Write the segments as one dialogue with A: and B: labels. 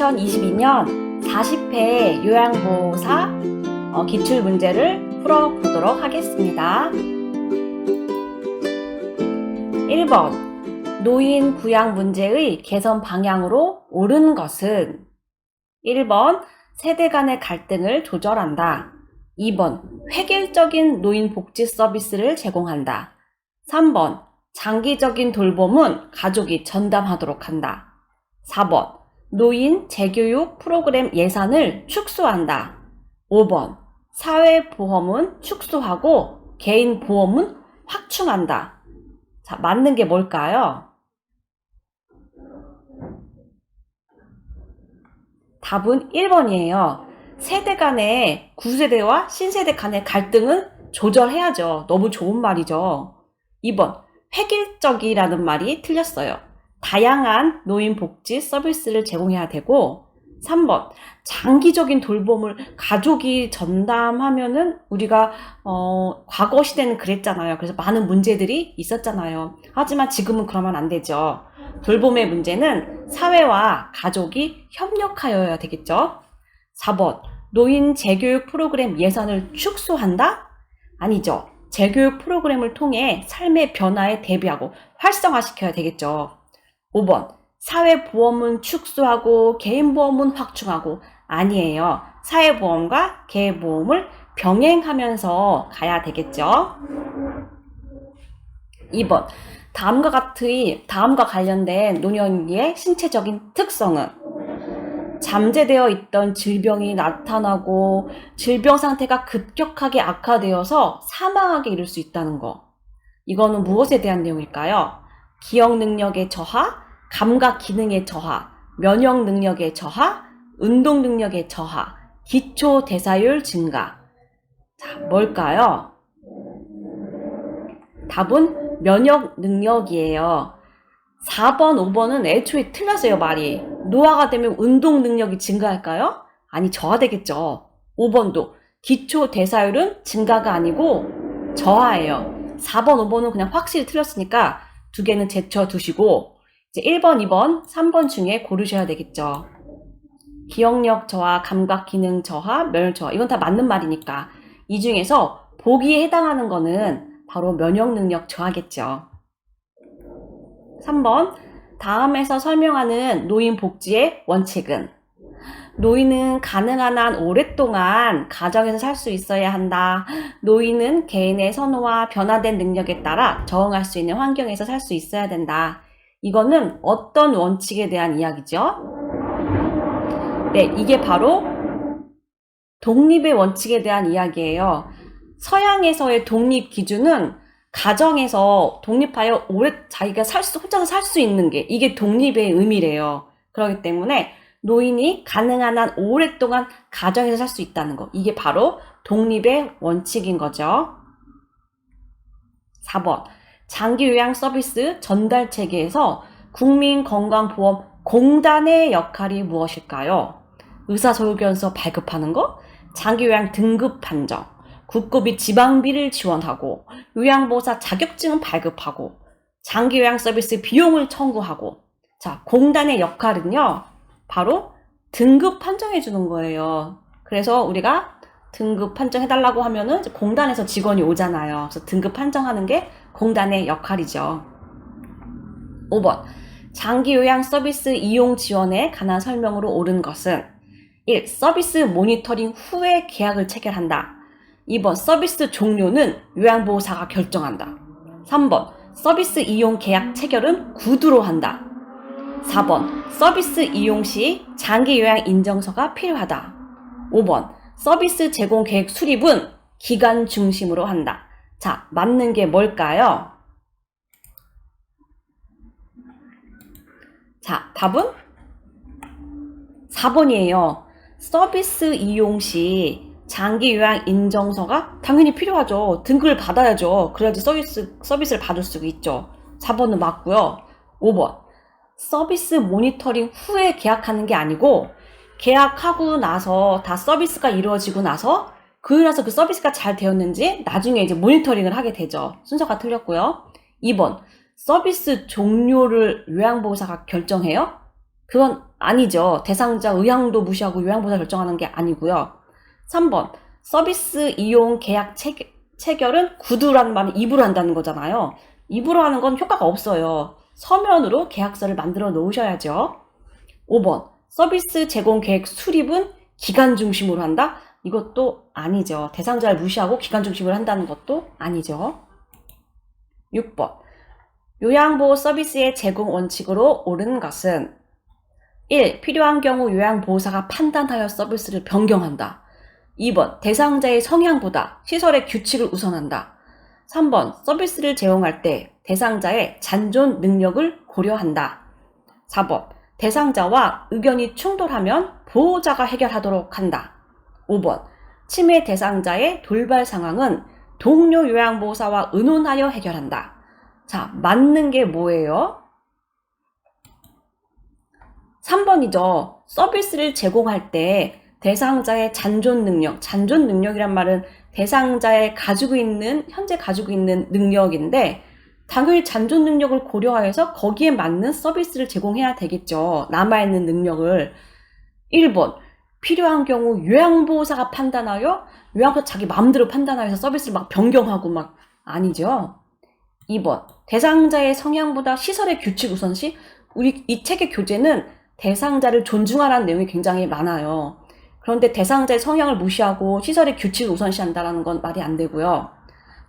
A: 2022년 40회 요양보호사 기출문제를 풀어보도록 하겠습니다. 1번 노인 부양 문제의 개선 방향으로 옳은 것은 1번 세대 간의 갈등을 조절한다. 2번 획일적인 노인 복지 서비스를 제공한다. 3번 장기적인 돌봄은 가족이 전담하도록 한다. 4번 노인 재교육 프로그램 예산을 축소한다. 5번 사회보험은 축소하고 개인보험은 확충한다. 자, 맞는 게 뭘까요? 답은 1번이에요. 세대 간의 구세대와 신세대 간의 갈등은 조절해야죠. 너무 좋은 말이죠. 2번 획일적이라는 말이 틀렸어요. 다양한 노인 복지 서비스를 제공해야 되고 3번 장기적인 돌봄을 가족이 전담하면은 우리가 과거 시대는 그랬잖아요. 그래서 많은 문제들이 있었잖아요. 하지만 지금은 그러면 안 되죠. 돌봄의 문제는 사회와 가족이 협력하여야 되겠죠. 4번 노인 재교육 프로그램 예산을 축소한다? 아니죠. 재교육 프로그램을 통해 삶의 변화에 대비하고 활성화시켜야 되겠죠. 5번 사회보험은 축소하고 개인보험은 확충하고 아니에요. 사회보험과 개인보험을 병행하면서 가야 되겠죠. 2번 다음과 관련된 노년기의 신체적인 특성은 잠재되어 있던 질병이 나타나고 질병 상태가 급격하게 악화되어서 사망하게 이를 수 있다는 거. 이거는 무엇에 대한 내용일까요? 기억 능력의 저하, 감각 기능의 저하, 면역 능력의 저하, 운동 능력의 저하, 기초 대사율 증가. 자, 뭘까요? 답은 면역 능력이에요. 4번, 5번은 애초에 틀렸어요, 말이. 노화가 되면 운동 능력이 증가할까요? 아니, 저하되겠죠. 5번도 기초 대사율은 증가가 아니고 저하예요. 4번, 5번은 그냥 확실히 틀렸으니까 두 개는 제쳐두시고 이제 1번, 2번, 3번 중에 고르셔야 되겠죠. 기억력 저하, 감각 기능 저하, 면역 저하. 이건 다 맞는 말이니까 이 중에서 보기에 해당하는 거는 바로 면역 능력 저하겠죠. 3번 다음에서 설명하는 노인 복지의 원칙은 노인은 가능한 한 오랫동안 가정에서 살 수 있어야 한다. 노인은 개인의 선호와 변화된 능력에 따라 적응할 수 있는 환경에서 살 수 있어야 된다. 이거는 어떤 원칙에 대한 이야기죠? 네, 이게 바로 독립의 원칙에 대한 이야기예요. 서양에서의 독립 기준은 가정에서 독립하여 자기가 혼자서 살 수 있는 게 이게 독립의 의미래요. 그렇기 때문에 노인이 가능한 한 오랫동안 가정에서 살 수 있다는 거. 이게 바로 독립의 원칙인 거죠. 4번 장기요양 서비스 전달 체계에서 국민건강보험공단의 역할이 무엇일까요? 의사소견서 발급하는 거, 장기요양 등급 판정, 국고비 지방비를 지원하고 요양보호사 자격증은 발급하고 장기요양 서비스 비용을 청구하고. 자, 공단의 역할은요 바로 등급 판정해 주는 거예요. 그래서 우리가 등급 판정해달라고 하면은 공단에서 직원이 오잖아요. 그래서 등급 판정하는 게 공단의 역할이죠. 5번 장기요양 서비스 이용 지원에 관한 설명으로 옳은 것은 1. 서비스 모니터링 후에 계약을 체결한다. 2번 서비스 종료는 요양보호사가 결정한다. 3번 서비스 이용 계약 체결은 구두로 한다. 4번 서비스 이용 시 장기요양 인정서가 필요하다. 5번 서비스 제공 계획 수립은 기간 중심으로 한다. 자, 맞는 게 뭘까요? 자, 답은 4번이에요. 서비스 이용 시 장기요양 인정서가 당연히 필요하죠. 등급을 받아야죠. 그래야지 서비스를 받을 수 있죠. 4번은 맞고요. 5번 서비스 모니터링 후에 계약하는 게 아니고 계약하고 나서 다 서비스가 이루어지고 나서 그 서비스가 잘 되었는지 나중에 이제 모니터링을 하게 되죠. 순서가 틀렸고요. 2번 서비스 종료를 요양보호사가 결정해요? 그건 아니죠. 대상자 의향도 무시하고 요양보호사 결정하는 게 아니고요. 3번 서비스 이용 계약 체결은 구두라는 말은 입으로 한다는 거잖아요. 입으로 하는 건 효과가 없어요. 서면으로 계약서를 만들어 놓으셔야죠. 5번 서비스 제공 계획 수립은 기간 중심으로 한다? 이것도 아니죠. 대상자를 무시하고 기간 중심으로 한다는 것도 아니죠. 6번 요양보호 서비스의 제공 원칙으로 옳은 것은 1. 필요한 경우 요양보호사가 판단하여 서비스를 변경한다. 2번 대상자의 성향보다 시설의 규칙을 우선한다. 3번 서비스를 제공할 때 대상자의 잔존 능력을 고려한다. 4번 대상자와 의견이 충돌하면 보호자가 해결하도록 한다. 5번 치매 대상자의 돌발 상황은 동료 요양보호사와 의논하여 해결한다. 자, 맞는 게 뭐예요? 3번이죠. 서비스를 제공할 때 대상자의 잔존 능력이란 말은 대상자의 현재 가지고 있는 능력인데 당연히 잔존 능력을 고려하여서 거기에 맞는 서비스를 제공해야 되겠죠. 남아있는 능력을. 1번 필요한 경우 요양보호사가 판단하여 요양보호사 자기 마음대로 판단하여서 서비스를 막 변경하고 막 아니죠. 2번 대상자의 성향보다 시설의 규칙 우선시. 우리 이 책의 교재는 대상자를 존중하라는 내용이 굉장히 많아요. 그런데 대상자의 성향을 무시하고 시설의 규칙을 우선시한다는 건 말이 안 되고요.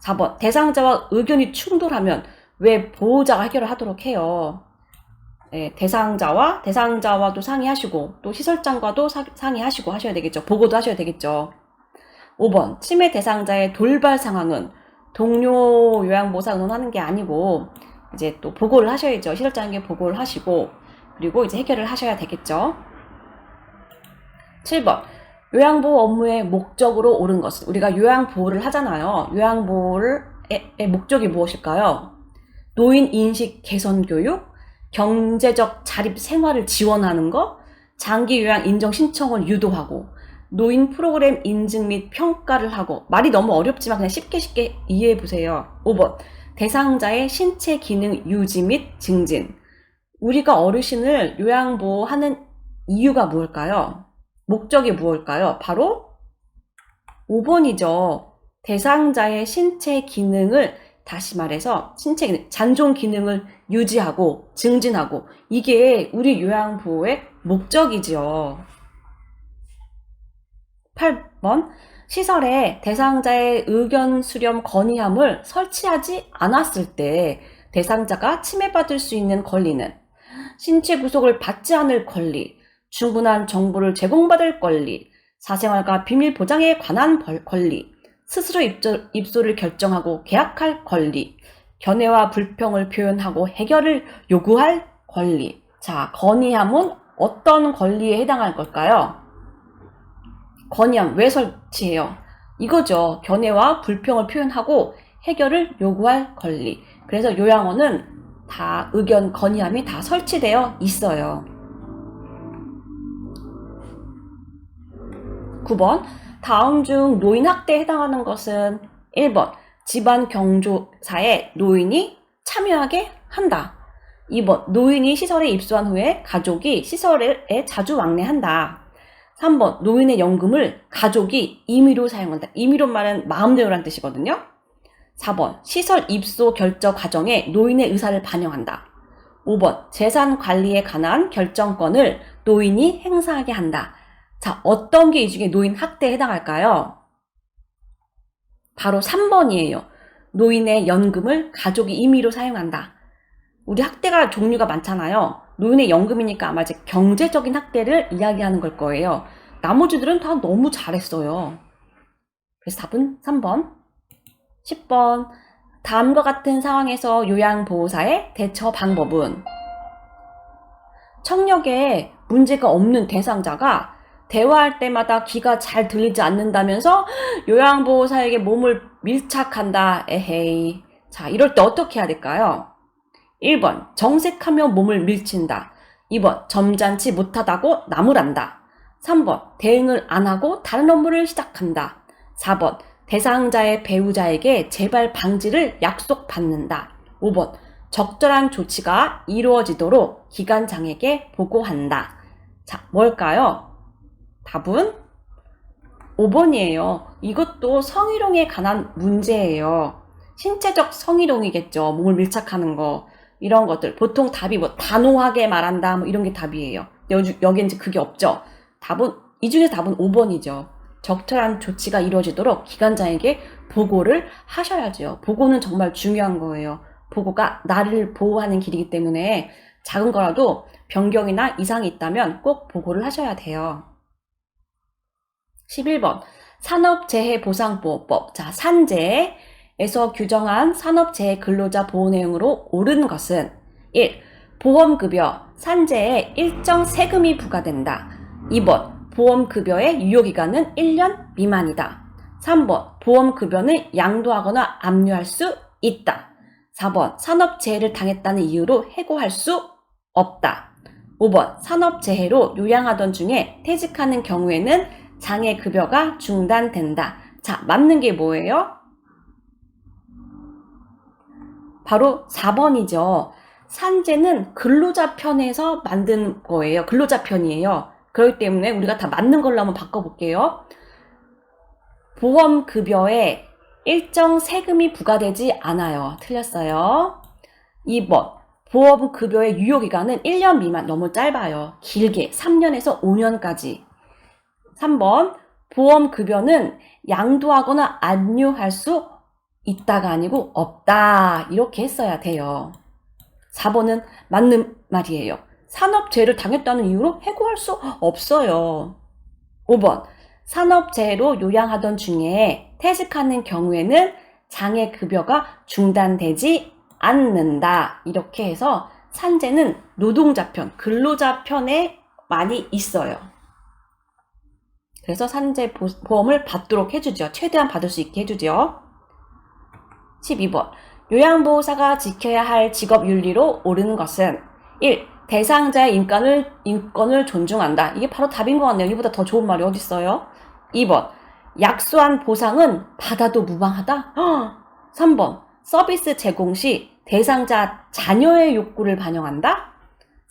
A: 4번 대상자와 의견이 충돌하면 왜 보호자가 해결을 하도록 해요. 네, 대상자와도 상의하시고 또 시설장과도 상의하시고 하셔야 되겠죠. 보고도 하셔야 되겠죠. 5번 치매 대상자의 돌발 상황은 동료 요양보호사 의논하는 게 아니고 이제 또 보고를 하셔야죠. 시설장에게 보고를 하시고 그리고 이제 해결을 하셔야 되겠죠. 7번 요양보호 업무의 목적으로 옳은 것은 우리가 요양보호를 하잖아요. 요양보호의 목적이 무엇일까요? 노인 인식 개선 교육, 경제적 자립 생활을 지원하는 것, 장기 요양 인정 신청을 유도하고 노인 프로그램 인증 및 평가를 하고. 말이 너무 어렵지만 그냥 쉽게 이해해 보세요. 5번 대상자의 신체 기능 유지 및 증진. 우리가 어르신을 요양보호하는 이유가 무엇일까요? 목적이 무엇일까요? 바로 5번이죠. 대상자의 신체 기능을, 다시 말해서 신체 기능, 잔존 기능을 유지하고 증진하고, 이게 우리 요양보호의 목적이죠. 8번 시설에 대상자의 의견 수렴 건의함을 설치하지 않았을 때 대상자가 침해받을 수 있는 권리는 신체 구속을 받지 않을 권리, 충분한 정보를 제공받을 권리, 사생활과 비밀 보장에 관한 권리, 스스로 입소를 결정하고 계약할 권리, 견해와 불평을 표현하고 해결을 요구할 권리. 자, 건의함은 어떤 권리에 해당할 걸까요? 건의함 왜 설치해요? 이거죠. 견해와 불평을 표현하고 해결을 요구할 권리. 그래서 요양원은 다 의견 건의함이 다 설치되어 있어요. 9번 다음 중 노인 학대에 해당하는 것은 1번 집안 경조사에 노인이 참여하게 한다. 2번 노인이 시설에 입소한 후에 가족이 시설에 자주 왕래한다. 3번 노인의 연금을 가족이 임의로 사용한다. 임의로 말은 마음대로란 뜻이거든요. 4번 시설 입소 결정 과정에 노인의 의사를 반영한다. 5번 재산 관리에 관한 결정권을 노인이 행사하게 한다. 자, 어떤 게 이 중에 노인 학대에 해당할까요? 바로 3번이에요. 노인의 연금을 가족이 임의로 사용한다. 우리 학대가 종류가 많잖아요. 노인의 연금이니까 아마 이제 경제적인 학대를 이야기하는 걸 거예요. 나머지들은 다 너무 잘했어요. 그래서 답은 3번. 10번 다음과 같은 상황에서 요양보호사의 대처 방법은 청력에 문제가 없는 대상자가 대화할 때마다 귀가 잘 들리지 않는다면서 요양보호사에게 몸을 밀착한다. 에헤이. 자, 이럴 때 어떻게 해야 될까요? 1번 정색하며 몸을 밀친다. 2번 점잖지 못하다고 나무란다. 3번 대응을 안 하고 다른 업무를 시작한다. 4번 대상자의 배우자에게 재발 방지를 약속받는다. 5번 적절한 조치가 이루어지도록 기관장에게 보고한다. 자, 뭘까요? 답은 5번이에요. 이것도 성희롱에 관한 문제예요. 신체적 성희롱이겠죠. 몸을 밀착하는 거. 이런 것들. 보통 답이 뭐 단호하게 말한다. 뭐 이런 게 답이에요. 여기엔 이제 그게 없죠. 이 중에서 답은 5번이죠. 적절한 조치가 이루어지도록 기관장에게 보고를 하셔야죠. 보고는 정말 중요한 거예요. 보고가 나를 보호하는 길이기 때문에 작은 거라도 변경이나 이상이 있다면 꼭 보고를 하셔야 돼요. 11번 산업재해보상보호법. 자, 산재에서 규정한 산업재해 근로자 보호 내용으로 옳은 것은 1. 보험급여, 산재에 일정 세금이 부과된다. 2번 보험급여의 유효기간은 1년 미만이다. 3번 보험급여는 양도하거나 압류할 수 있다. 4번 산업재해를 당했다는 이유로 해고할 수 없다. 5번 산업재해로 요양하던 중에 퇴직하는 경우에는 장애급여가 중단된다. 자, 맞는 게 뭐예요? 바로 4번이죠. 산재는 근로자 편에서 만든 거예요. 근로자 편이에요. 그렇기 때문에 우리가 다 맞는 걸로 한번 바꿔볼게요. 보험급여에 일정 세금이 부과되지 않아요. 틀렸어요. 2번 보험급여의 유효기간은 1년 미만. 너무 짧아요. 길게 3년에서 5년까지. 3번 보험급여는 양도하거나 압류할 수 있다가 아니고 없다. 이렇게 했어야 돼요. 4번은 맞는 말이에요. 산업재해를 당했다는 이유로 해고할 수 없어요. 5번 산업재해로 요양하던 중에 퇴직하는 경우에는 장애급여가 중단되지 않는다. 이렇게 해서 산재는 노동자 편, 근로자 편에 많이 있어요. 그래서 산재 보험을 받도록 해주죠. 최대한 받을 수 있게 해주죠. 12번 요양보호사가 지켜야 할 직업윤리로 옳은 것은 1. 대상자의 인권을 존중한다. 이게 바로 답인 것 같네요. 이보다 더 좋은 말이 어디 있어요? 2번 약소한 보상은 받아도 무방하다. 3번 서비스 제공 시 대상자 자녀의 욕구를 반영한다.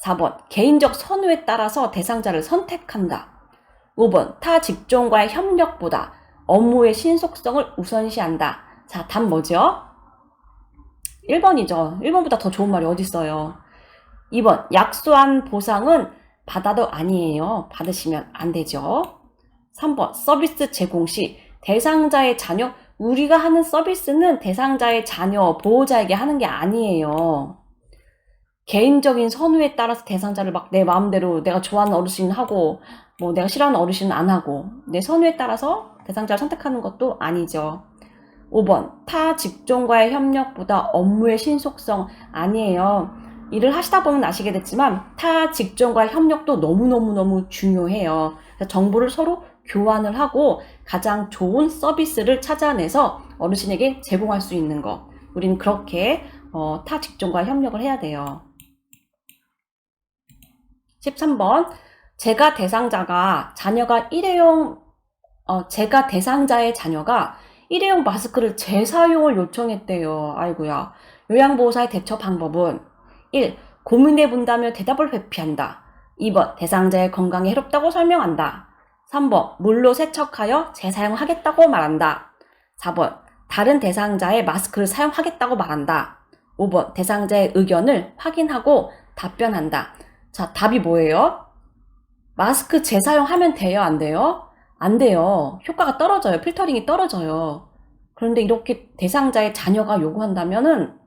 A: 4번 개인적 선호에 따라서 대상자를 선택한다. 5번 타 직종과의 협력보다 업무의 신속성을 우선시한다. 자, 답 뭐죠? 1번이죠. 1번보다 더 좋은 말이 어디 있어요? 2번 약소한 보상은 받아도 아니에요. 받으시면 안 되죠. 3번 서비스 제공 시 대상자의 자녀, 우리가 하는 서비스는 대상자의 자녀, 보호자에게 하는 게 아니에요. 개인적인 선호에 따라서 대상자를 막 내 마음대로 내가 좋아하는 어르신 하고 뭐 내가 싫어하는 어르신은 안 하고 내 선호에 따라서 대상자를 선택하는 것도 아니죠. 5번 타 직종과의 협력보다 업무의 신속성. 아니에요. 일을 하시다 보면 아시게 됐지만 타 직종과의 협력도 너무너무 중요해요. 그래서 정보를 서로 교환을 하고 가장 좋은 서비스를 찾아내서 어르신에게 제공할 수 있는 거. 우리는 그렇게 타 직종과 협력을 해야 돼요. 13번 제가 대상자의 자녀가 일회용 마스크를 재사용을 요청했대요. 아이고야. 요양보호사의 대처 방법은 1. 고민해 본다며 대답을 회피한다. 2번 대상자의 건강에 해롭다고 설명한다. 3번 물로 세척하여 재사용하겠다고 말한다. 4번 다른 대상자의 마스크를 사용하겠다고 말한다. 5번 대상자의 의견을 확인하고 답변한다. 자, 답이 뭐예요? 마스크 재사용하면 돼요? 안 돼요? 안 돼요. 효과가 떨어져요. 필터링이 떨어져요. 그런데 이렇게 대상자의 자녀가 요구한다면은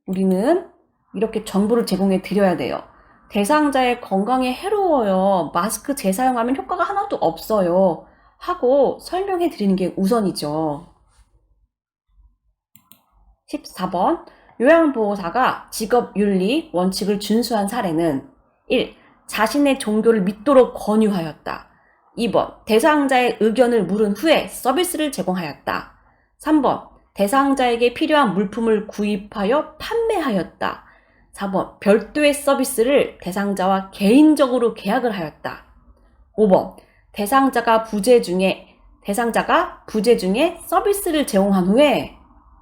A: 우리는 이렇게 정보를 제공해 드려야 돼요. 대상자의 건강에 해로워요. 마스크 재사용하면 효과가 하나도 없어요. 하고 설명해 드리는 게 우선이죠. 14번 요양보호사가 직업윤리 원칙을 준수한 사례는 1. 자신의 종교를 믿도록 권유하였다. 2번 대상자의 의견을 물은 후에 서비스를 제공하였다. 3번 대상자에게 필요한 물품을 구입하여 판매하였다. 4번 별도의 서비스를 대상자와 개인적으로 계약을 하였다. 5번 대상자가 부재 중에 서비스를 제공한 후에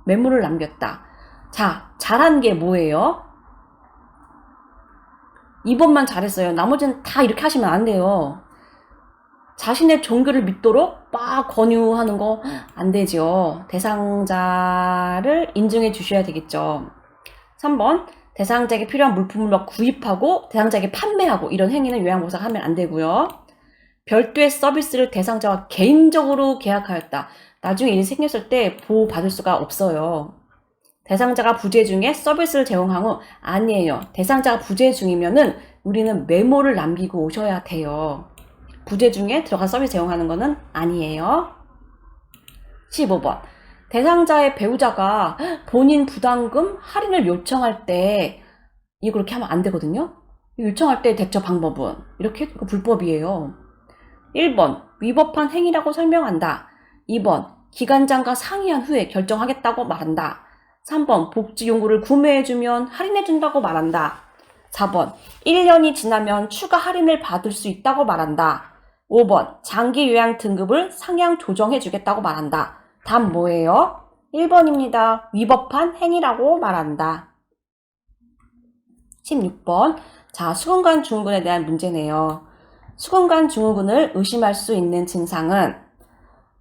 A: 메모를 남겼다. 자, 잘한 게 뭐예요? 2번만 잘했어요. 나머지는 다 이렇게 하시면 안 돼요. 자신의 종교를 믿도록 막 권유하는 거 안 되죠. 대상자를 인증해 주셔야 되겠죠. 3번, 대상자에게 필요한 물품을 막 구입하고 대상자에게 판매하고 이런 행위는 요양보호사가 하면 안 되고요. 별도의 서비스를 대상자와 개인적으로 계약하였다. 나중에 일이 생겼을 때 보호받을 수가 없어요. 대상자가 부재 중에 서비스를 제공한 후 아니에요. 대상자가 부재 중이면은 우리는 메모를 남기고 오셔야 돼요. 부재 중에 들어가 서비스 제공하는 거는 아니에요. 15번. 대상자의 배우자가 본인 부담금 할인을 요청할 때 이거 그렇게 하면 안 되거든요. 요청할 때 대처 방법은 이렇게 불법이에요. 1번. 위법한 행위라고 설명한다. 2번. 기관장과 상의한 후에 결정하겠다고 말한다. 3번. 복지용구를 구매해주면 할인해준다고 말한다. 4번. 1년이 지나면 추가 할인을 받을 수 있다고 말한다. 5번. 장기 요양 등급을 상향 조정해주겠다고 말한다. 답 뭐예요? 1번입니다. 위법한 행위라고 말한다. 16번. 자, 수근관 증후군에 대한 문제네요. 수근관 증후군을 의심할 수 있는 증상은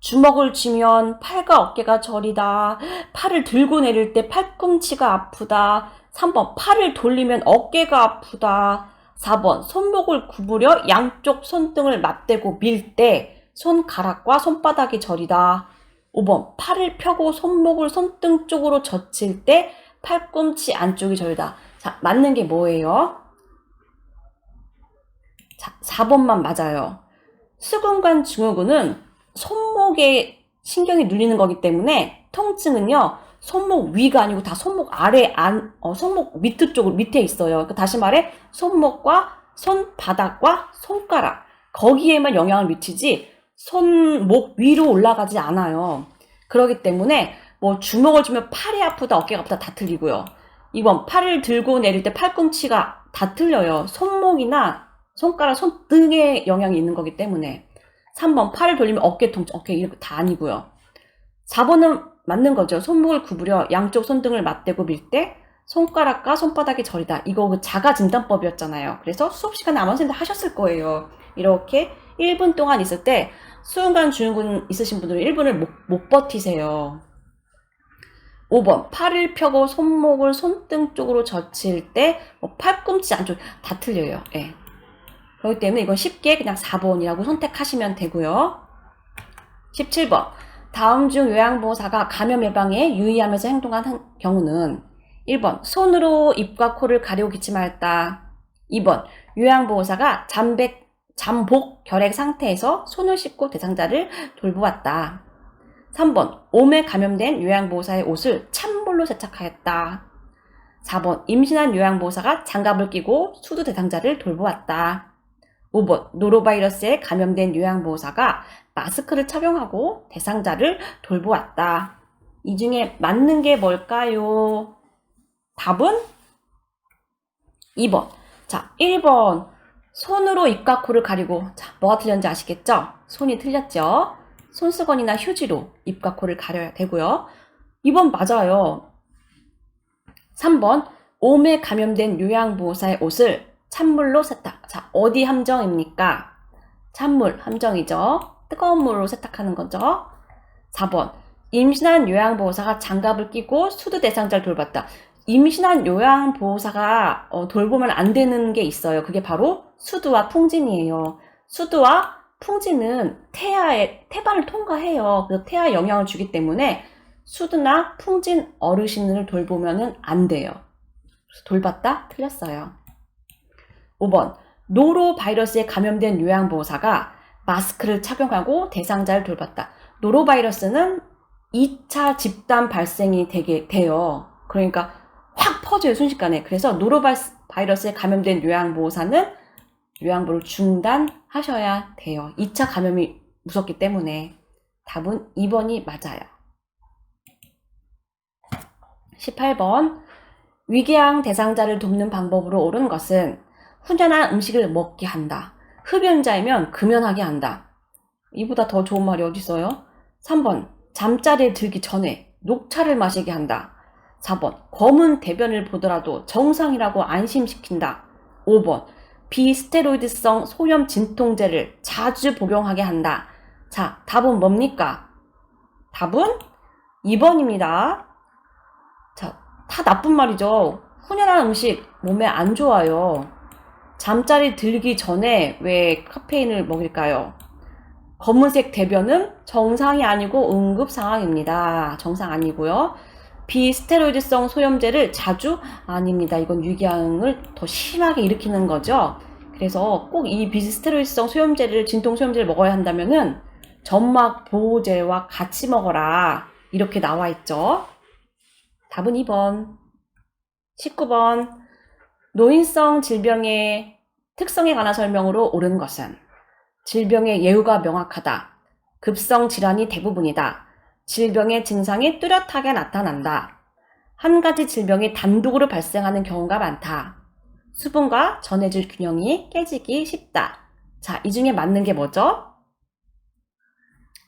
A: 주먹을 쥐면 팔과 어깨가 저리다. 팔을 들고 내릴 때 팔꿈치가 아프다. 3번. 팔을 돌리면 어깨가 아프다. 4번. 손목을 구부려 양쪽 손등을 맞대고 밀 때 손가락과 손바닥이 저리다. 5번. 팔을 펴고 손목을 손등 쪽으로 젖힐 때 팔꿈치 안쪽이 저리다. 자, 맞는 게 뭐예요? 자, 4번만 맞아요. 수근관 증후군은 손목에 신경이 눌리는 거기 때문에 통증은요, 손목 위가 아니고 다 손목 아래 손목 밑에 있어요. 그러니까 다시 말해, 손목과 손바닥과 손가락, 거기에만 영향을 미치지, 손목 위로 올라가지 않아요. 그렇기 때문에, 뭐, 주먹을 쥐면 팔이 아프다, 어깨가 아프다, 다 틀리고요. 2번, 팔을 들고 내릴 때 팔꿈치가 다 틀려요. 손목이나 손가락, 손등에 영향이 있는 거기 때문에. 3번, 팔을 돌리면 어깨 통증, 이렇게 다 아니고요. 4번은 맞는 거죠. 손목을 구부려 양쪽 손등을 맞대고 밀 때 손가락과 손바닥이 저리다. 이거 그 자가진단법이었잖아요. 그래서 수업 시간에 아마 선생님들 하셨을 거예요. 이렇게 1분 동안 있을 때 수근관 증후군 있으신 분들은 1분을 못 버티세요. 5번, 팔을 펴고 손목을 손등 쪽으로 젖힐 때 팔꿈치 안쪽 다 틀려요. 예. 그렇기 때문에 이건 쉽게 그냥 4번이라고 선택하시면 되고요. 17번. 다음 중 요양보호사가 감염 예방에 유의하면서 행동한 경우는 1번. 손으로 입과 코를 가리고 기침하였다. 2번. 요양보호사가 잠복 결핵 상태에서 손을 씻고 대상자를 돌보았다. 3번. 몸에 감염된 요양보호사의 옷을 찬물로 세척하였다. 4번. 임신한 요양보호사가 장갑을 끼고 수두 대상자를 돌보았다. 5번. 노로바이러스에 감염된 요양보호사가 마스크를 착용하고 대상자를 돌보았다. 이 중에 맞는 게 뭘까요? 답은 2번. 자, 1번. 손으로 입과 코를 가리고, 자, 뭐가 틀렸는지 아시겠죠? 손이 틀렸죠? 손수건이나 휴지로 입과 코를 가려야 되고요. 2번 맞아요. 3번. 몸에 감염된 요양보호사의 옷을 찬물로 세탁. 자, 어디 함정입니까? 찬물 함정이죠. 뜨거운 물로 세탁하는 거죠. 4번. 임신한 요양보호사가 장갑을 끼고 수두 대상자를 돌봤다. 임신한 요양보호사가 돌보면 안 되는 게 있어요. 그게 바로 수두와 풍진이에요. 수두와 풍진은 태반을 통과해요. 그래서 태아에 영향을 주기 때문에 수두나 풍진 어르신을 돌보면 안 돼요. 돌봤다? 틀렸어요. 5번. 노로바이러스에 감염된 요양보호사가 마스크를 착용하고 대상자를 돌봤다. 노로바이러스는 2차 집단 발생이 돼요. 그러니까 확 퍼져요, 순식간에. 그래서 노로바이러스에 감염된 요양보호사는 요양보를 중단하셔야 돼요. 2차 감염이 무섭기 때문에. 답은 2번이 맞아요. 18번. 위궤양 대상자를 돕는 방법으로 옳은 것은 훈연한 음식을 먹게 한다. 흡연자이면 금연하게 한다. 이보다 더 좋은 말이 어디 있어요? 3번. 잠자리에 들기 전에 녹차를 마시게 한다. 4번. 검은 대변을 보더라도 정상이라고 안심시킨다. 5번. 비스테로이드성 소염 진통제를 자주 복용하게 한다. 자, 답은 뭡니까? 답은 2번입니다. 자, 다 나쁜 말이죠. 훈연한 음식 몸에 안 좋아요. 잠자리 들기 전에 왜 카페인을 먹일까요? 검은색 대변은 정상이 아니고 응급 상황입니다. 정상 아니고요. 비스테로이드성 소염제를 자주 아닙니다. 이건 유기양을 더 심하게 일으키는 거죠. 그래서 꼭 이 비스테로이드성 소염제를 진통 소염제를 먹어야 한다면은 점막 보호제와 같이 먹어라. 이렇게 나와 있죠. 답은 2번. 19번. 노인성 질병의 특성에 관한 설명으로 옳은 것은 질병의 예후가 명확하다. 급성 질환이 대부분이다. 질병의 증상이 뚜렷하게 나타난다. 한 가지 질병이 단독으로 발생하는 경우가 많다. 수분과 전해질 균형이 깨지기 쉽다. 자, 이 중에 맞는 게 뭐죠?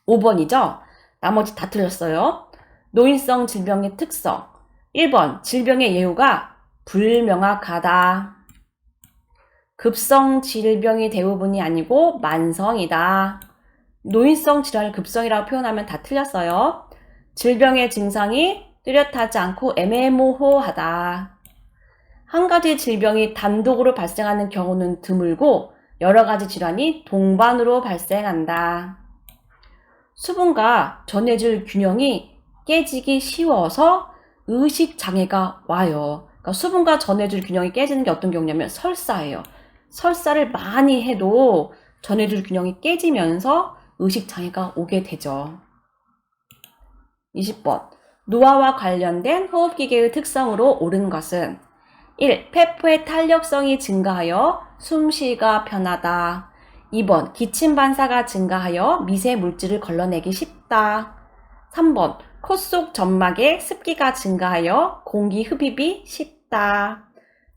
A: 5번이죠? 나머지 다 틀렸어요. 노인성 질병의 특성. 1번, 질병의 예후가 불명확하다. 급성 질병이 대부분이 아니고 만성이다. 노인성 질환을 급성이라고 표현하면 다 틀렸어요. 질병의 증상이 뚜렷하지 않고 애매모호하다. 한 가지 질병이 단독으로 발생하는 경우는 드물고 여러 가지 질환이 동반으로 발생한다. 수분과 전해질 균형이 깨지기 쉬워서 의식장애가 와요. 그러니까 수분과 전해질 균형이 깨지는 게 어떤 경우냐면 설사예요. 설사를 많이 해도 전해질 균형이 깨지면서 의식장애가 오게 되죠. 20번. 노화와 관련된 호흡기계의 특성으로 옳은 것은 1. 폐포의 탄력성이 증가하여 숨쉬기가 편하다. 2번. 기침 반사가 증가하여 미세 물질을 걸러내기 쉽다. 3번. 코 속 점막에 습기가 증가하여 공기 흡입이 쉽다.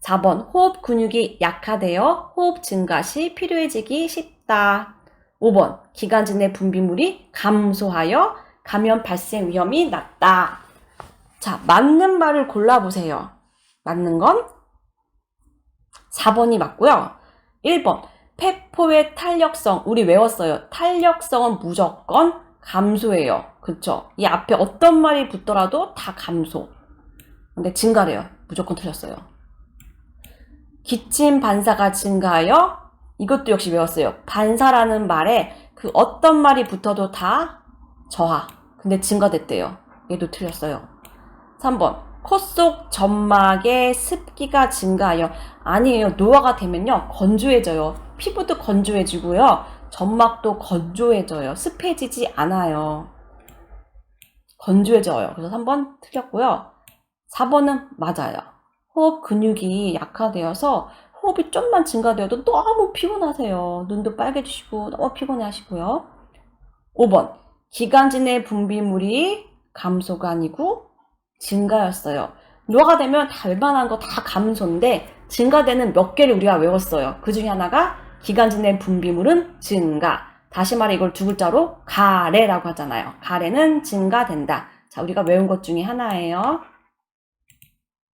A: 4번. 호흡 근육이 약화되어 호흡 증가 시 필요해지기 쉽다. 5번. 기관지 내 분비물이 감소하여 감염 발생 위험이 낮다. 자, 맞는 말을 골라보세요. 맞는 건 4번이 맞고요. 1번. 폐포의 탄력성. 우리 외웠어요. 탄력성은 무조건 감소해요. 그쵸? 이 앞에 어떤 말이 붙더라도 다 감소. 근데 증가래요. 무조건 틀렸어요. 기침 반사가 증가하여 이것도 역시 외웠어요. 반사라는 말에 그 어떤 말이 붙어도 다 저하. 근데 증가됐대요. 얘도 틀렸어요. 3번. 코 속 점막에 습기가 증가하여 아니에요. 노화가 되면요. 건조해져요. 피부도 건조해지고요. 점막도 건조해져요. 습해지지 않아요. 건조해져요. 그래서 3번 틀렸고요. 4번은 맞아요. 호흡 근육이 약화되어서 호흡이 좀만 증가되어도 너무 피곤하세요. 눈도 빨개지시고 너무 피곤해 하시고요. 5번. 기관지 내 분비물이 감소가 아니고 증가였어요. 노화가 되면 다 웬만한 거 다 감소인데 증가되는 몇 개를 우리가 외웠어요. 그 중에 하나가 기관지 내 분비물은 증가. 다시 말해 이걸 두 글자로 가래라고 하잖아요. 가래는 증가된다. 자, 우리가 외운 것 중에 하나예요.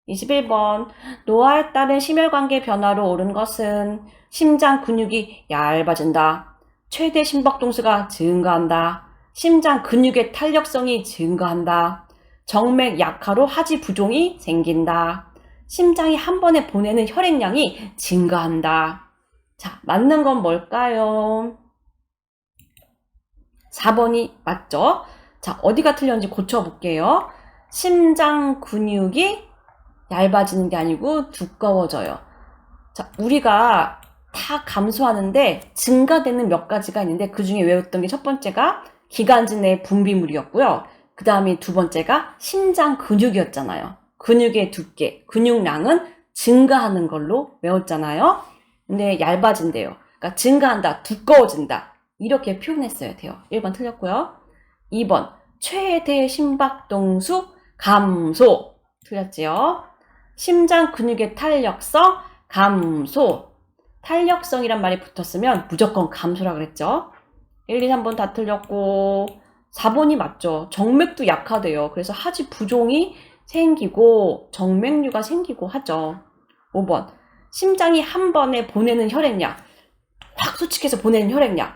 A: 21번. 노화에 따른 심혈관계 변화로 옳은 것은 심장 근육이 얇아진다. 최대 심박동수가 증가한다. 심장 근육의 탄력성이 증가한다. 정맥 약화로 하지 부종이 생긴다. 심장이 한 번에 보내는 혈액량이 증가한다. 자, 맞는 건 뭘까요? 4번이 맞죠? 자, 어디가 틀렸는지 고쳐볼게요. 심장 근육이 얇아지는 게 아니고 두꺼워져요. 자, 우리가 다 감소하는데 증가되는 몇 가지가 있는데 그 중에 외웠던 게 첫 번째가 기관지 내 분비물이었고요. 그 다음에 두 번째가 심장 근육이었잖아요. 근육의 두께, 근육량은 증가하는 걸로 외웠잖아요. 근데 얇아진대요. 그러니까 증가한다, 두꺼워진다. 이렇게 표현했어야 돼요. 1번 틀렸고요. 2번, 최대 심박동수 감소. 틀렸지요? 심장 근육의 탄력성 감소. 탄력성이란 말이 붙었으면 무조건 감소라 그랬죠. 1, 2, 3번 다 틀렸고 4번이 맞죠. 정맥도 약화돼요. 그래서 하지 부종이 생기고 정맥류가 생기고 하죠. 5번. 심장이 한 번에 보내는 혈액량, 확 수축해서 보내는 혈액량.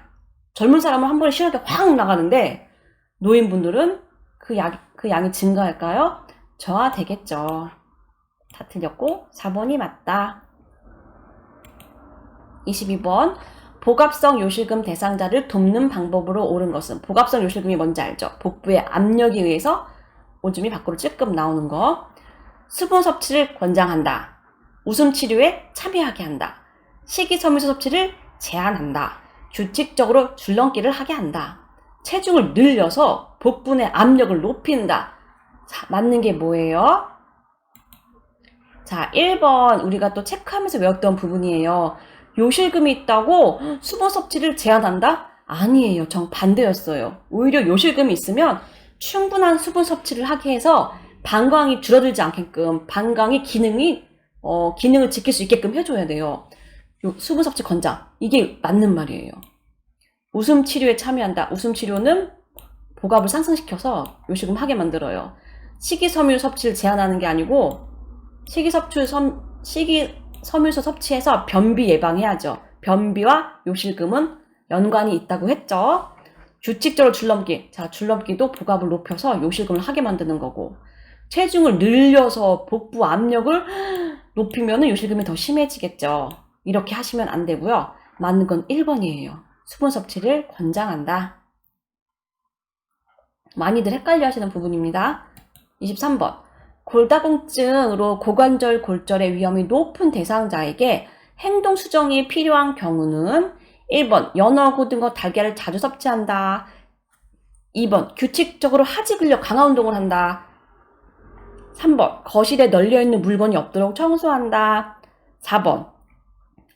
A: 젊은 사람은 한 번에 시원하게 확 나가는데 노인분들은 그 양이 증가할까요? 저하되겠죠. 다 틀렸고 4번이 맞다. 22번 복압성 요실금 대상자를 돕는 방법으로 옳은 것은, 복압성 요실금이 뭔지 알죠? 복부의 압력에 의해서 오줌이 밖으로 찔끔 나오는 거. 수분 섭취를 권장한다. 웃음 치료에 참여하게 한다. 식이섬유소 섭취를 제한한다. 규칙적으로 줄넘기를 하게 한다. 체중을 늘려서 복부 내 압력을 높인다. 자, 맞는 게 뭐예요? 자, 1번 우리가 또 체크하면서 외웠던 부분이에요. 요실금이 있다고 수분 섭취를 제한한다? 아니에요. 정반대였어요. 오히려 요실금이 있으면 충분한 수분 섭취를 하게 해서 방광이 줄어들지 않게끔, 방광의 기능을 지킬 수 있게끔 해줘야 돼요. 수분 섭취 권장. 이게 맞는 말이에요. 웃음 치료에 참여한다. 웃음 치료는 복압을 상승시켜서 요실금 하게 만들어요. 식이섬유 섭취를 제한하는 게 아니고 식이섬유소 섭취해서 변비 예방해야죠. 변비와 요실금은 연관이 있다고 했죠. 규칙적으로 줄넘기. 자, 줄넘기도 복압을 높여서 요실금을 하게 만드는 거고, 체중을 늘려서 복부 압력을 높이면 요실금이 더 심해지겠죠. 이렇게 하시면 안 되고요. 맞는 건 1번이에요. 수분 섭취를 권장한다. 많이들 헷갈려 하시는 부분입니다. 23번. 골다공증으로 고관절 골절의 위험이 높은 대상자에게 행동 수정이 필요한 경우는 1번 연어, 고등어, 달걀을 자주 섭취한다. 2번 규칙적으로 하지 근력 강화 운동을 한다. 3번 거실에 널려있는 물건이 없도록 청소한다. 4번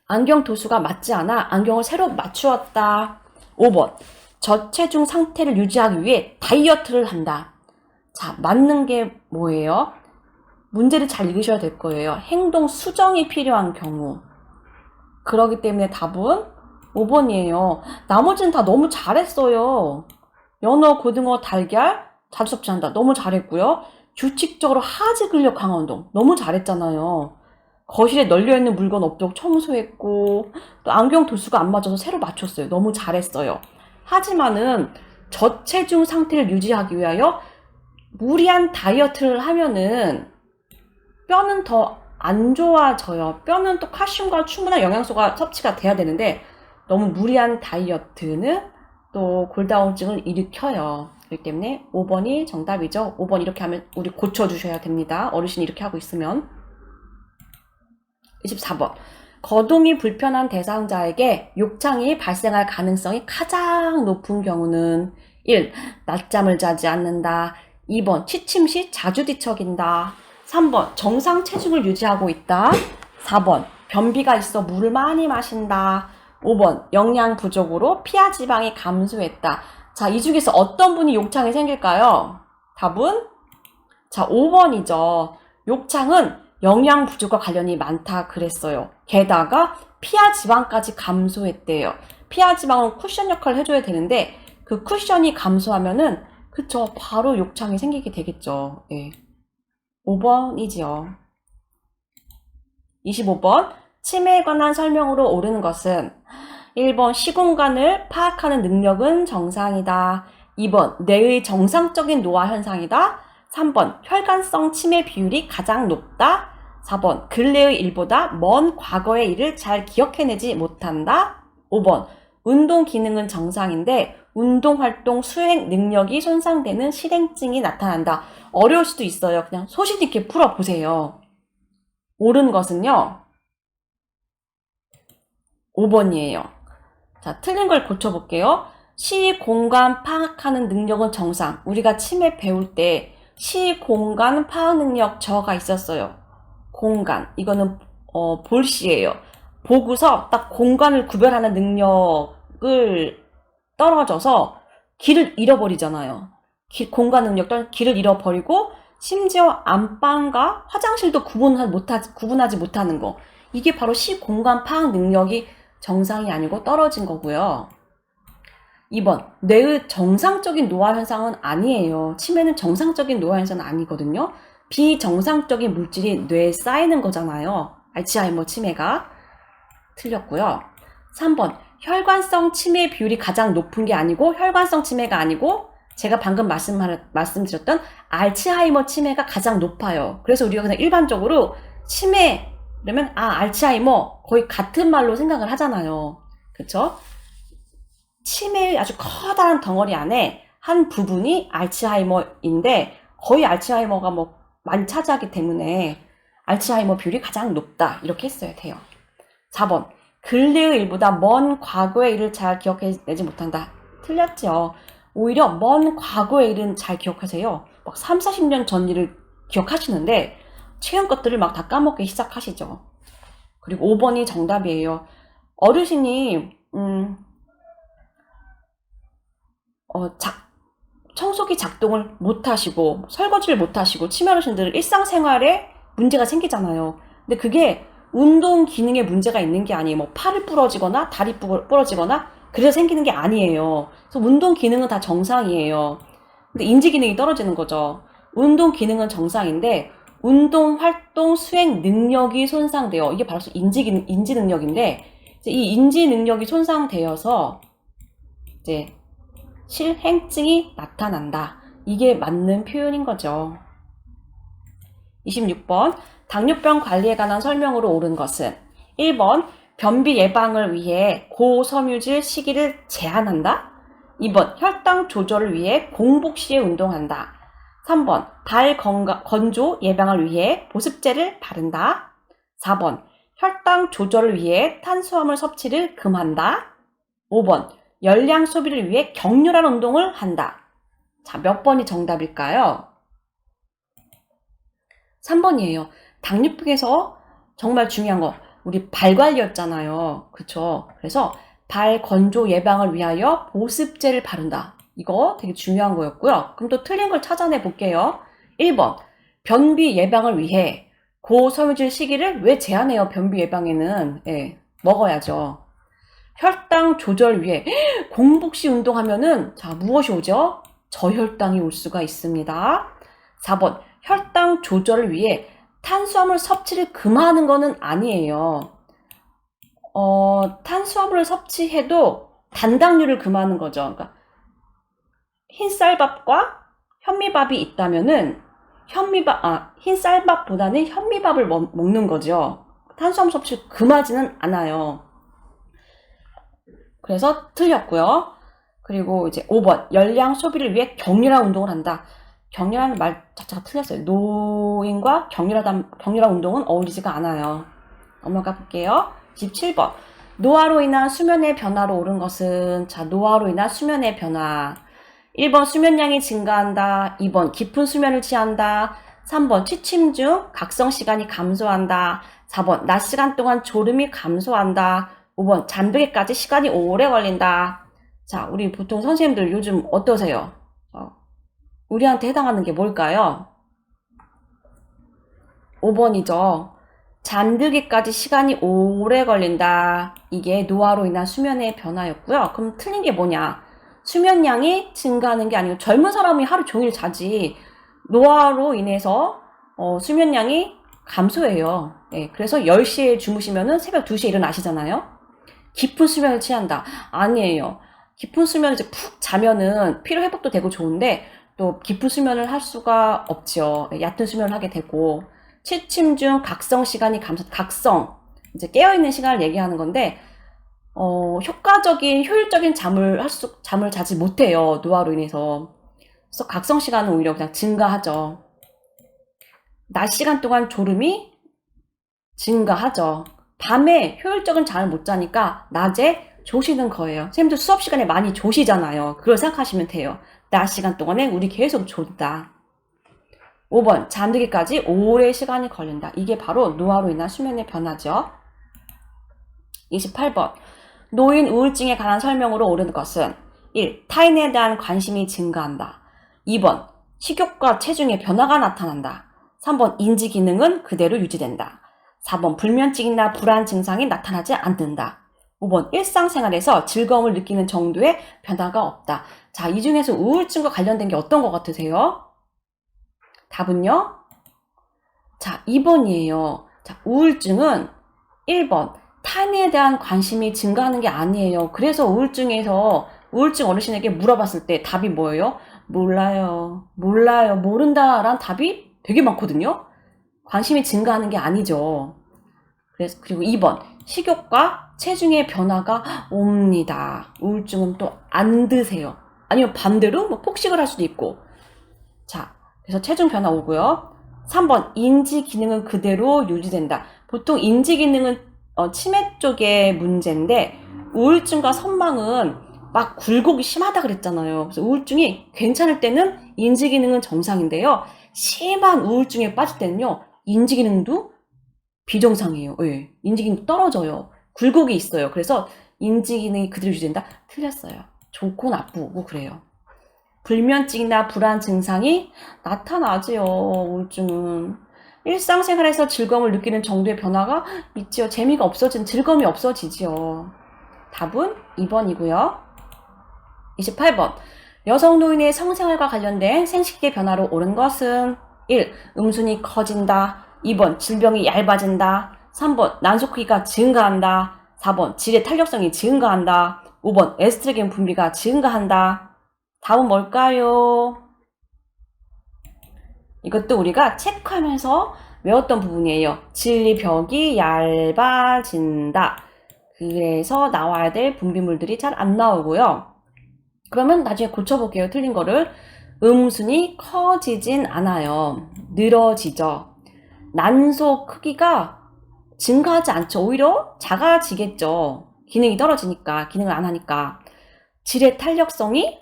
A: 안경 도수가 맞지 않아 안경을 새로 맞추었다. 5번 저체중 상태를 유지하기 위해 다이어트를 한다. 자, 맞는 게 뭐예요? 문제를 잘 읽으셔야 될 거예요. 행동 수정이 필요한 경우. 그렇기 때문에 답은 5번이에요. 나머지는 다 너무 잘했어요. 연어, 고등어, 달걀 자주 섭취한다. 너무 잘했고요. 규칙적으로 하지 근력 강화 운동. 너무 잘했잖아요. 거실에 널려있는 물건 없도록 청소했고, 또 안경 도수가 안 맞아서 새로 맞췄어요. 너무 잘했어요. 하지만은 저체중 상태를 유지하기 위하여 무리한 다이어트를 하면은 뼈는 더 안 좋아져요. 뼈는 또 칼슘과 충분한 영양소가 섭취가 돼야 되는데 너무 무리한 다이어트는 또 골다공증을 일으켜요. 그렇기 때문에 5번이 정답이죠. 5번 이렇게 하면 우리 고쳐주셔야 됩니다. 어르신이 이렇게 하고 있으면. 24번. 거동이 불편한 대상자에게 욕창이 발생할 가능성이 가장 높은 경우는 1. 낮잠을 자지 않는다. 2번. 취침 시 자주 뒤척인다. 3번. 정상 체중을 유지하고 있다. 4번. 변비가 있어 물을 많이 마신다. 5번. 영양 부족으로 피하 지방이 감소했다. 자, 이 중에서 어떤 분이 욕창이 생길까요? 답은? 자, 5번이죠. 욕창은 영양 부족과 관련이 많다 그랬어요. 게다가 피하 지방까지 감소했대요. 피하 지방은 쿠션 역할을 해줘야 되는데 그 쿠션이 감소하면은 그쵸, 바로 욕창이 생기게 되겠죠. 예. 5번이지요. 25번. 치매에 관한 설명으로 옳은 것은 1번 시공간을 파악하는 능력은 정상이다. 2번 뇌의 정상적인 노화 현상이다. 3번 혈관성 치매 비율이 가장 높다. 4번 근래의 일보다 먼 과거의 일을 잘 기억해내지 못한다. 5번 운동 기능은 정상인데 운동활동 수행 능력이 손상되는 실행증이 나타난다. 어려울 수도 있어요. 그냥 소신 있게 풀어보세요. 옳은 것은요 5번이에요. 자, 틀린 걸 고쳐볼게요. 시, 공간 파악하는 능력은 정상. 우리가 치매 배울 때 시, 공간 파악 능력 저가 있었어요. 공간. 이거는 볼시예요. 보고서 딱 공간을 구별하는 능력을 떨어져서 길을 잃어버리잖아요. 공간 능력 떨어져 길을 잃어버리고 심지어 안방과 화장실도 구분하지 못하는 거. 이게 바로 시, 공간 파악 능력이 정상이 아니고 떨어진 거고요. 2번, 뇌의 정상적인 노화 현상은 아니에요. 치매는 정상적인 노화 현상은 아니거든요. 비정상적인 물질이 뇌에 쌓이는 거잖아요. 알츠하이머 치매가 틀렸고요. 3번 혈관성 치매 비율이 가장 높은 게 아니고 혈관성 치매가 아니고 제가 방금 말씀드렸던 알츠하이머 치매가 가장 높아요. 그래서 우리가 그냥 일반적으로 치매 그러면 알츠하이머 거의 같은 말로 생각을 하잖아요. 그쵸? 치매의 아주 커다란 덩어리 안에 한 부분이 알츠하이머인데 거의 알츠하이머가 뭐 많이 차지하기 때문에 알츠하이머 비율이 가장 높다 이렇게 했어야 돼요. 4번 근래의 일보다 먼 과거의 일을 잘 기억해내지 못한다. 틀렸죠. 오히려 먼 과거의 일은 잘 기억하세요. 막 3, 40년 전 일을 기억하시는데 최근 것들을 막 다 까먹기 시작하시죠. 그리고 5번이 정답이에요. 어르신이 청소기 작동을 못하시고 설거지를 못하시고 치매 어르신들은 일상생활에 문제가 생기잖아요. 근데 그게 운동 기능에 문제가 있는 게 아니에요. 뭐 팔을 부러지거나 다리 부러지거나 그래서 생기는 게 아니에요. 그래서 운동 기능은 다 정상이에요. 근데 인지 기능이 떨어지는 거죠. 운동 기능은 정상인데 운동 활동 수행 능력이 손상돼요. 이게 바로 인지 능력인데 이 인지 능력이 손상되어서 이제 실행증이 나타난다. 이게 맞는 표현인 거죠. 26번 당뇨병 관리에 관한 설명으로 옳은 것은 1번 변비 예방을 위해 고섬유질 시기를 제한한다. 2번 혈당 조절을 위해 공복 시에 운동한다. 3번 발 건조 예방을 위해 보습제를 바른다. 4번 혈당 조절을 위해 탄수화물 섭취를 금한다. 5번 열량 소비를 위해 격렬한 운동을 한다. 자, 몇 번이 정답일까요? 3번이에요. 당뇨병에서 정말 중요한 거 우리 발 관리였잖아요. 그쵸? 그래서 발 건조 예방을 위하여 보습제를 바른다. 이거 되게 중요한 거였고요. 그럼 또 틀린 걸 찾아내 볼게요. 1번 변비 예방을 위해 고섬유질 시기를 왜 제한해요? 변비 예방에는 먹어야죠. 혈당 조절 위해 공복시 운동하면은 자 무엇이 오죠? 저혈당이 올 수가 있습니다. 4번 혈당 조절을 위해 탄수화물 섭취를 금하는 거는 아니에요. 탄수화물을 섭취해도 단당류를 금하는 거죠. 그러니까 흰쌀밥과 현미밥이 있다면은 흰쌀밥보다는 현미밥을 먹는 거죠. 탄수화물 섭취를 금하지는 않아요. 그래서 틀렸고요. 그리고 이제 5번 열량 소비를 위해 격렬한 운동을 한다. 격렬한 말 자체가 틀렸어요. 노인과 격렬한 운동은 어울리지가 않아요. 넘어가 볼게요. 17번 노화로 인한 수면의 변화로 옳은 것은 자 노화로 인한 수면의 변화 1번 수면량이 증가한다. 2번 깊은 수면을 취한다. 3번 취침 중 각성 시간이 감소한다. 4번 낮 시간 동안 졸음이 감소한다. 5번 잠들기까지 시간이 오래 걸린다. 자, 우리 보통 선생님들 요즘 어떠세요? 우리한테 해당하는 게 뭘까요? 5번이죠. 잠들기까지 시간이 오래 걸린다. 이게 노화로 인한 수면의 변화였고요. 그럼 틀린 게 뭐냐? 수면량이 증가하는 게 아니고 젊은 사람이 하루 종일 자지 노화로 인해서 수면량이 감소해요. 그래서 10시에 주무시면은 새벽 2시에 일어나시잖아요. 깊은 수면을 취한다. 아니에요. 깊은 수면을 이제 푹 자면은 피로 회복도 되고 좋은데 또 깊은 수면을 할 수가 없죠. 얕은 수면을 하게 되고 취침 중 각성 시간이 각성 이제 깨어있는 시간을 얘기하는 건데 효율적인 잠을 자지 못해요. 노화로 인해서. 그래서 각성 시간은 오히려 그냥 증가하죠. 낮 시간 동안 졸음이 증가하죠. 밤에 효율적인 잠을 못 자니까 낮에 조시는 거예요. 선생님들 수업 시간에 많이 조시잖아요. 그걸 생각하시면 돼요. 낮 시간 동안에 우리 계속 존다. 5번 잠들기까지 오래 시간이 걸린다. 이게 바로 노화로 인한 수면의 변화죠. 28번 노인 우울증에 관한 설명으로 옳은 것은 1. 타인에 대한 관심이 증가한다. 2번 식욕과 체중의 변화가 나타난다. 3번 인지 기능은 그대로 유지된다. 4번 불면증이나 불안 증상이 나타나지 않는다. 5번 일상생활에서 즐거움을 느끼는 정도의 변화가 없다. 자, 이 중에서 우울증과 관련된 게 어떤 것 같으세요? 답은요? 자, 2번이에요. 자, 우울증은 1번 타인에 대한 관심이 증가하는 게 아니에요. 그래서 우울증 어르신에게 물어봤을 때 답이 뭐예요? 몰라요. 몰라요. 모른다라는 답이 되게 많거든요. 관심이 증가하는 게 아니죠. 그리고 2번 식욕과 체중의 변화가 옵니다. 우울증은 또 안 드세요. 아니면 반대로 뭐 폭식을 할 수도 있고. 자, 그래서 체중 변화 오고요. 3번 인지 기능은 그대로 유지된다. 보통 인지 기능은 치매 쪽의 문제인데 우울증과 선망은 막 굴곡이 심하다 그랬잖아요. 그래서 우울증이 괜찮을 때는 인지 기능은 정상인데요. 심한 우울증에 빠질 때는요. 인지 기능도 비정상이에요. 예. 인지 기능 떨어져요. 굴곡이 있어요. 그래서 인지 기능이 그대로 유지된다? 틀렸어요. 좋고 나쁘고 그래요. 불면증이나 불안 증상이 나타나지요. 우울증은. 일상생활에서 즐거움을 느끼는 정도의 변화가 있지요. 재미가 없어지는 즐거움이 없어지지요. 답은 2번이고요. 28번. 여성 노인의 성생활과 관련된 생식기 변화로 옳은 것은 1. 음순이 커진다. 2번. 질병이 얇아진다. 3번. 난소 크기가 증가한다. 4번. 질의 탄력성이 증가한다. 5번. 에스트로겐 분비가 증가한다. 답은 뭘까요? 이것도 우리가 체크하면서 외웠던 부분이에요. 질벽이 얇아진다. 그래서 나와야 될 분비물들이 잘 안 나오고요. 그러면 나중에 고쳐볼게요. 틀린 거를. 음순이 커지진 않아요. 늘어지죠. 난소 크기가 증가하지 않죠. 오히려 작아지겠죠. 기능이 떨어지니까, 기능을 안 하니까. 질의 탄력성이란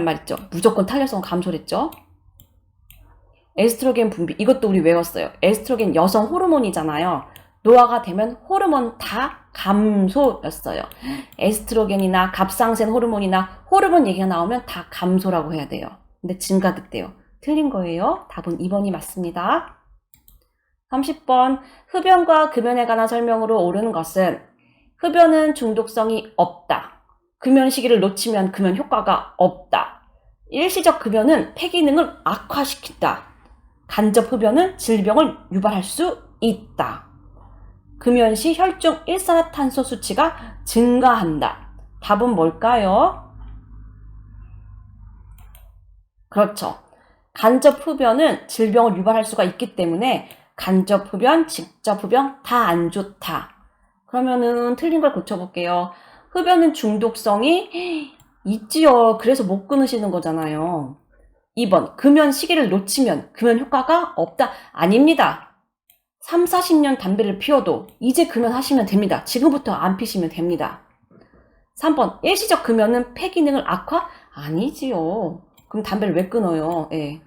A: 말 있죠. 무조건 탄력성 감소했죠. 에스트로겐 분비, 이것도 우리 외웠어요. 에스트로겐 여성 호르몬이잖아요. 노화가 되면 호르몬 다 감소였어요. 에스트로겐이나 갑상센 호르몬이나 호르몬 얘기가 나오면 다 감소라고 해야 돼요. 근데 증가됐대요. 틀린 거예요. 답은 2번이 맞습니다. 30번. 흡연과 금연에 관한 설명으로 옳은 것은 흡연은 중독성이 없다. 금연 시기를 놓치면 금연 효과가 없다. 일시적 금연은 폐기능을 악화시킨다. 간접 흡연은 질병을 유발할 수 있다. 금연 시 혈중 일산화탄소 수치가 증가한다. 답은 뭘까요? 그렇죠. 간접 흡연은 질병을 유발할 수가 있기 때문에 간접 흡연, 직접 흡연 다 안 좋다. 그러면은 틀린 걸 고쳐볼게요. 흡연은 중독성이 있지요. 그래서 못 끊으시는 거잖아요. 2번, 금연 시기를 놓치면 금연 효과가 없다. 아닙니다. 3, 40년 담배를 피워도 이제 금연하시면 됩니다. 지금부터 안 피시면 됩니다. 3번, 일시적 금연은 폐 기능을 악화? 아니지요. 그럼 담배를 왜 끊어요? 예.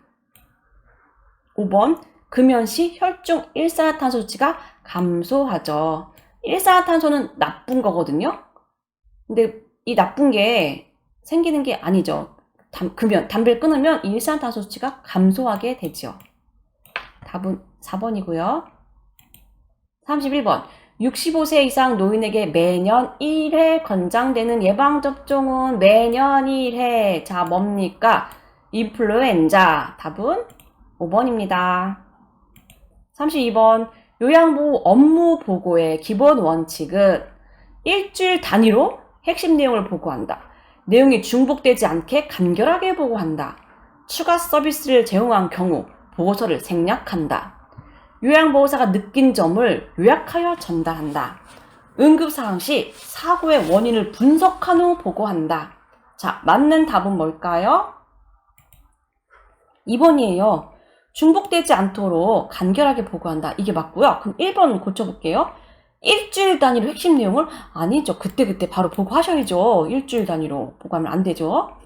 A: 5번, 금연 시 혈중 일산화탄소 수치가 감소하죠. 일산화탄소는 나쁜 거거든요. 근데 이 나쁜 게 생기는 게 아니죠. 담배를 끊으면 일산화탄소 수치가 감소하게 되죠. 답은 4번이고요. 31번. 65세 이상 노인에게 매년 1회 권장되는 예방접종은 매년 1회. 자, 뭡니까? 인플루엔자. 답은 5번입니다. 32번. 요양보호 업무 보고의 기본 원칙은 일주일 단위로 핵심 내용을 보고한다. 내용이 중복되지 않게 간결하게 보고한다. 추가 서비스를 제공한 경우 보고서를 생략한다. 요양보호사가 느낀 점을 요약하여 전달한다. 응급상황 시 사고의 원인을 분석한 후 보고한다. 자, 맞는 답은 뭘까요? 2번이에요. 중복되지 않도록 간결하게 보고한다. 이게 맞고요. 그럼 1번 고쳐볼게요. 일주일 단위로 핵심 내용을? 아니죠. 그때그때 바로 보고하셔야죠. 일주일 단위로 보고하면 안 되죠.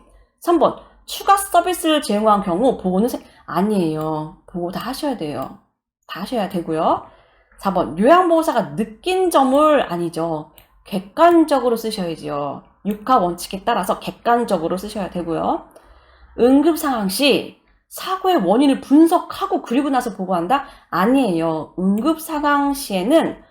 A: 3번. 추가 서비스를 제공한 경우 보고는 아니에요. 보고 다 하셔야 돼요. 다 하셔야 되고요. 4번. 요양보호사가 느낀 점을 아니죠. 객관적으로 쓰셔야죠. 육하 원칙에 따라서 객관적으로 쓰셔야 되고요. 응급상황 시 사고의 원인을 분석하고 그리고 나서 보고한다? 아니에요. 응급상황 시에는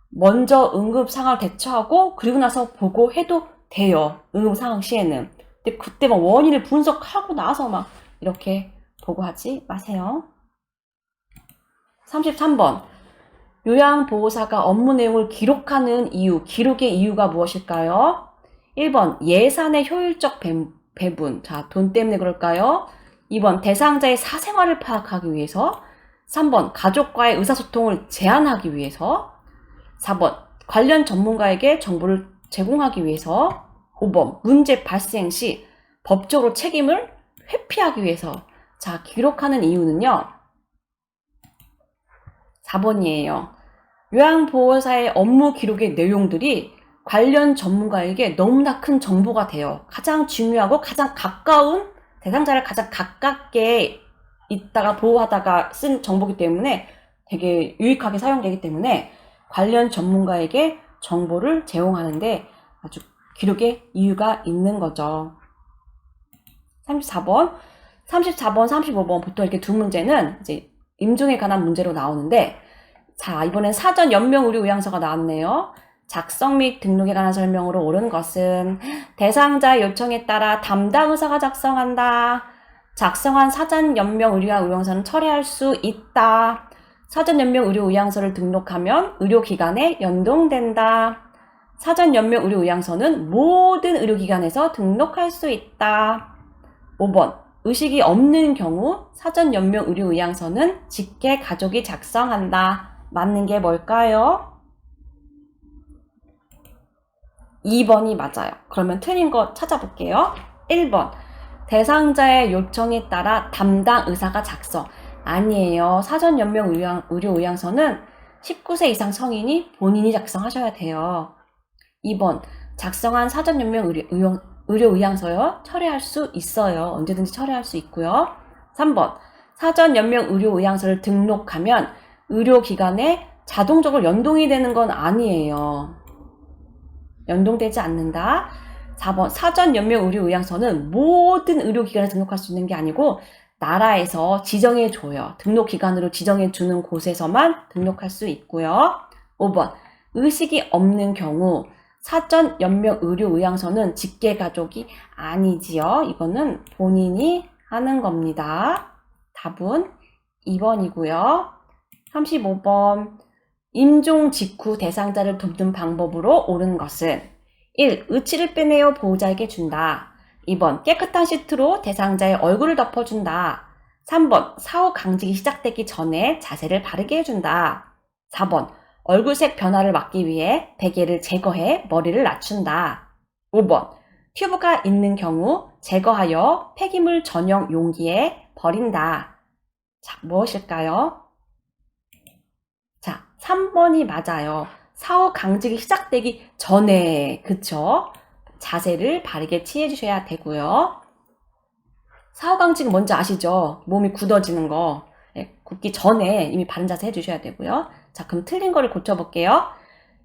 A: 먼저 응급상황을 대처하고 그리고 나서 보고해도 돼요. 응급상황 시에는. 근데 그때 막 원인을 분석하고 나서 막 이렇게 보고하지 마세요. 33번. 요양보호사가 업무 내용을 기록하는 이유, 기록의 이유가 무엇일까요? 1번, 예산의 효율적 배분. 자, 돈 때문에 그럴까요? 2번, 대상자의 사생활을 파악하기 위해서. 3번, 가족과의 의사소통을 제한하기 위해서. 4번, 관련 전문가에게 정보를 제공하기 위해서. 5번, 문제 발생 시 법적으로 책임을 회피하기 위해서. 자, 기록하는 이유는요, 4번이에요. 요양보호사의 업무 기록의 내용들이 관련 전문가에게 너무나 큰 정보가 돼요. 가장 중요하고 가장 가까운, 대상자를 가장 가깝게 있다가 보호하다가 쓴 정보이기 때문에 되게 유익하게 사용되기 때문에 관련 전문가에게 정보를 제공하는데 아주 기록의 이유가 있는 거죠. 34번, 35번 보통 이렇게 두 문제는 이제 임종에 관한 문제로 나오는데, 자, 이번엔 사전 연명 의료 요양서가 나왔네요. 작성 및 등록에 관한 설명으로 옳은 것은 대상자의 요청에 따라 담당 의사가 작성한다. 작성한 사전 연명 의료 요양서는 철회할 수 있다. 사전 연명 의료 요양서를 등록하면 의료기관에 연동된다. 사전 연명 의료 요양서는 모든 의료기관에서 등록할 수 있다. 5번. 의식이 없는 경우 사전 연명 의료 요양서는 직계 가족이 작성한다. 맞는 게 뭘까요? 2번이 맞아요. 그러면 틀린 거 찾아볼게요. 1번. 대상자의 요청에 따라 담당 의사가 작성. 아니에요. 사전 연명 의료 요양서는 19세 이상 성인이 본인이 작성하셔야 돼요. 2번. 작성한 사전 연명 의료 요양서요. 철회할 수 있어요. 언제든지 철회할 수 있고요. 3번. 사전 연명 의료 요양서를 등록하면 의료기관에 자동적으로 연동이 되는 건 아니에요. 연동되지 않는다. 4번. 사전 연명 의료 요양서는 모든 의료기관에 등록할 수 있는 게 아니고 나라에서 지정해줘요. 등록기관으로 지정해주는 곳에서만 등록할 수 있고요. 5번. 의식이 없는 경우 사전 연명 의료 요양서는 직계가족이 아니지요. 이거는 본인이 하는 겁니다. 답은 2번이고요. 35번. 임종 직후 대상자를 돕는 방법으로 옳은 것은 1. 의치를 빼내어 보호자에게 준다. 2번. 깨끗한 시트로 대상자의 얼굴을 덮어준다. 3번. 사후 강직이 시작되기 전에 자세를 바르게 해준다. 4번. 얼굴색 변화를 막기 위해 베개를 제거해 머리를 낮춘다. 5번. 튜브가 있는 경우 제거하여 폐기물 전용 용기에 버린다. 자, 무엇일까요? 자, 3번이 맞아요. 사후 강직이 시작되기 전에, 그쵸? 자세를 바르게 취해주셔야 되고요. 사후 강직은 뭔지 아시죠? 몸이 굳어지는 거. 굳기 전에 이미 바른 자세 해주셔야 되고요. 자, 그럼 틀린 거를 고쳐볼게요.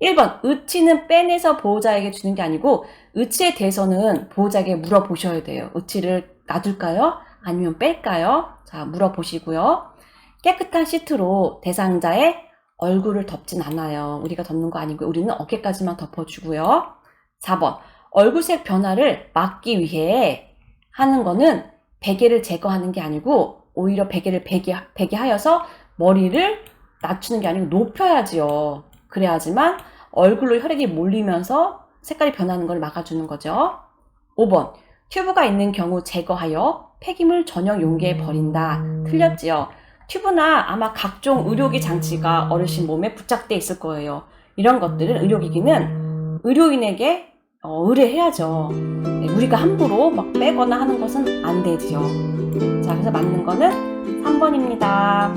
A: 1번, 의치는 빼내서 보호자에게 주는 게 아니고 의치에 대해서는 보호자에게 물어보셔야 돼요. 의치를 놔둘까요? 아니면 뺄까요? 자, 물어보시고요. 깨끗한 시트로 대상자의 얼굴을 덮진 않아요. 우리가 덮는 거 아니고 우리는 어깨까지만 덮어주고요. 4번, 얼굴색 변화를 막기 위해 하는 거는 베개를 제거하는 게 아니고 오히려 베개를 베개하여서 머리를 낮추는 게 아니고 높여야지요. 그래야지만 얼굴로 혈액이 몰리면서 색깔이 변하는 걸 막아주는 거죠. 5번, 튜브가 있는 경우 제거하여 폐기물 전용 용기에 버린다. 틀렸지요. 튜브나 아마 각종 의료기 장치가 어르신 몸에 부착돼 있을 거예요. 이런 것들은 의료기기는 의료인에게 의뢰해야죠. 네, 우리가 함부로 막 빼거나 하는 것은 안 되지요. 자, 그래서 맞는 거는 3번입니다.